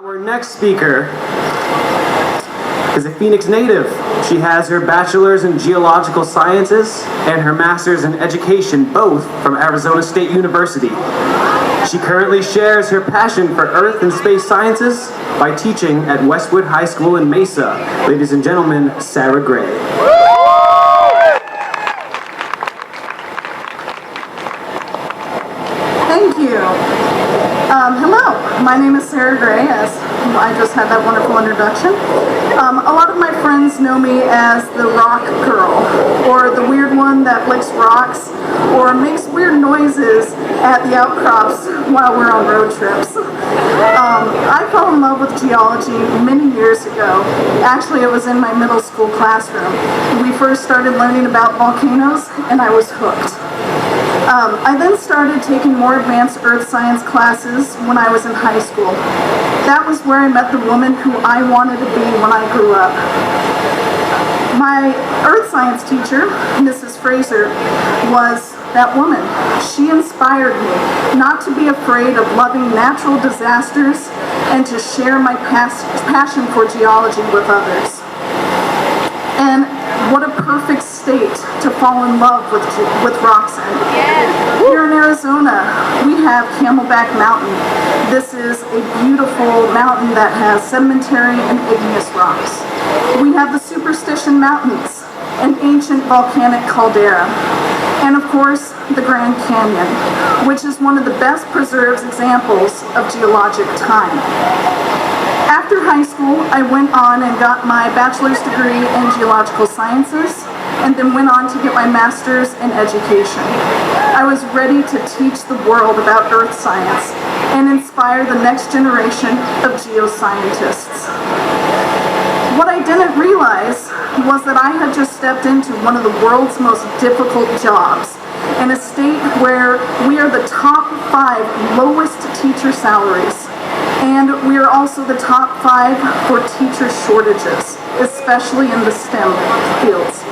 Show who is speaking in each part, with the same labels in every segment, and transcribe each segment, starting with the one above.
Speaker 1: Our next speaker is a Phoenix native. She has her bachelor's in geological sciences and her master's in education, both from Arizona State University. She currently shares her passion for earth and space sciences by teaching at Westwood High School in Mesa. Ladies and gentlemen, Sarah Gray.
Speaker 2: Thank you. Hello, my name is Sarah Gray, as I just had that wonderful introduction. A lot of my friends know me as the rock girl, or the weird one that licks rocks, or makes weird noises at the outcrops while we're on road trips. I fell in love with geology many years ago. Actually, it was in my middle school classroom. We first started learning about volcanoes, and I was hooked. I then started taking more advanced earth science classes when I was in high school. That was where I met the woman who I wanted to be when I grew up. My earth science teacher, Mrs. Fraser, was that woman. She inspired me not to be afraid of loving natural disasters and to share my passion for geology with others. And what a perfect state to fall in love with rocks in. Yeah. Here in Arizona, we have Camelback Mountain. This is a beautiful mountain that has sedimentary and igneous rocks. We have the Superstition Mountains, an ancient volcanic caldera. And of course, the Grand Canyon, which is one of the best preserved examples of geologic time. After high school, I went on and got my bachelor's degree in geological sciences, and then went on to get my master's in education. I was ready to teach the world about earth science and inspire the next generation of geoscientists. What I didn't realize was that I had just stepped into one of the world's most difficult jobs, in a state where we are the top 5 lowest teacher salaries. And we are also the top 5 for teacher shortages, especially in the STEM fields.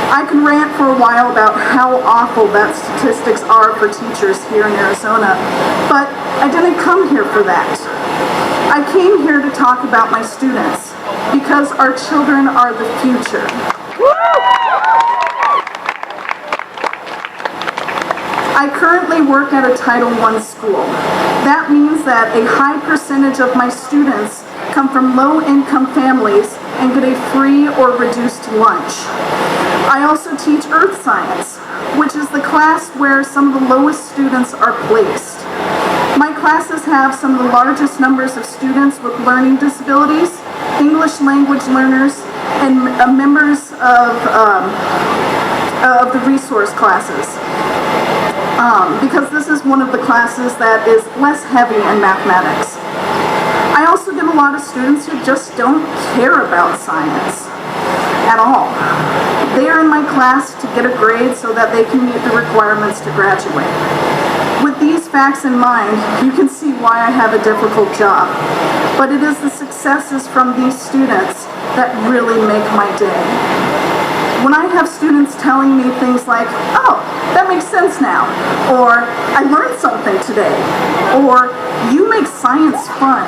Speaker 2: I can rant for a while about how awful that statistics are for teachers here in Arizona, but I didn't come here for that. I came here to talk about my students, because our children are the future. I currently work at a Title I school. That means that a high percentage of my students come from low-income families and get a free or reduced lunch. I also teach earth science, which is the class where some of the lowest students are placed. My classes have some of the largest numbers of students with learning disabilities, English language learners, and members of the resource classes. Because this is one of the classes that is less heavy in mathematics. I also get a lot of students who just don't care about science at all. They are in my class to get a grade so that they can meet the requirements to graduate. With these facts in mind, you can see why I have a difficult job. But it is the successes from these students that really make my day. When I have students telling me things like, oh, that makes sense now, or I learned something today, or you make science fun,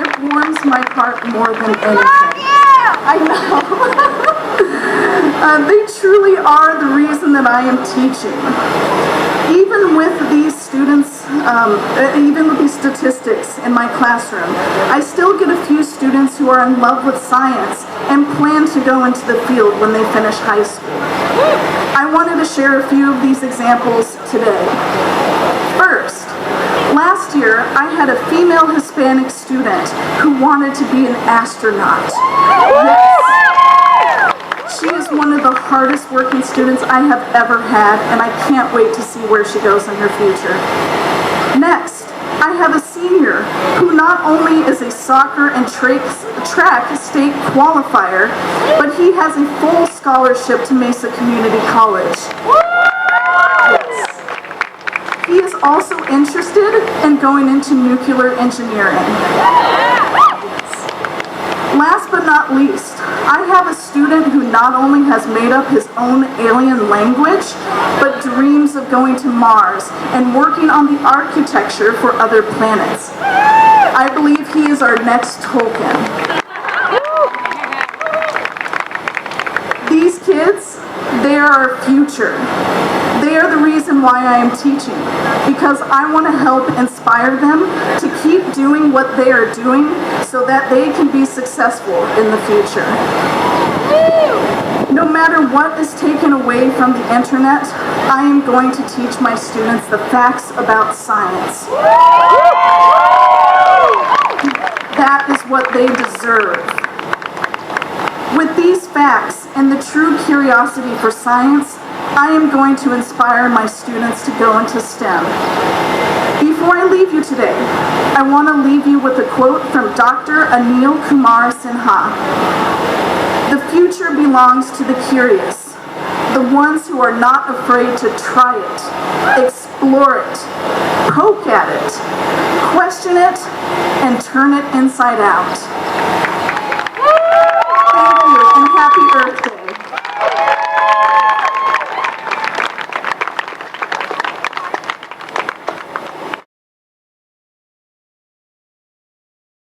Speaker 2: it warms my heart more than anything. I know. They truly are the reason that I am teaching. Even with these students, even with these statistics in my classroom, I still get a few students who are in love with science and plan to go into the field when they finish high school. I wanted to share a few of these examples today. First, last year I had a female Hispanic student who wanted to be an astronaut. Yes. She is one of the hardest working students I have ever had, and I can't wait to see where she goes in her future. Next, I have a senior who not only is a soccer and track state qualifier, but he has a full scholarship to Mesa Community College. Yes. He is also interested in going into nuclear engineering. Last but not least, I have a student who not only has made up his own alien language, but dreams of going to Mars and working on the architecture for other planets. I believe he is our next Tolkien. These kids, they are our future. They are the reason why I am teaching, because I want to help inspire them to keep doing what they are doing so that they can be successful in the future. No matter what is taken away from the internet, I am going to teach my students the facts about science. That is what they deserve. With these facts and the true curiosity for science, I am going to inspire my students to go into STEM. Before I leave you today, I want to leave you with a quote from Dr. Anil Kumar Sinha. The future belongs to the curious, the ones who are not afraid to try it, explore it, poke at it, question it, and turn it inside out.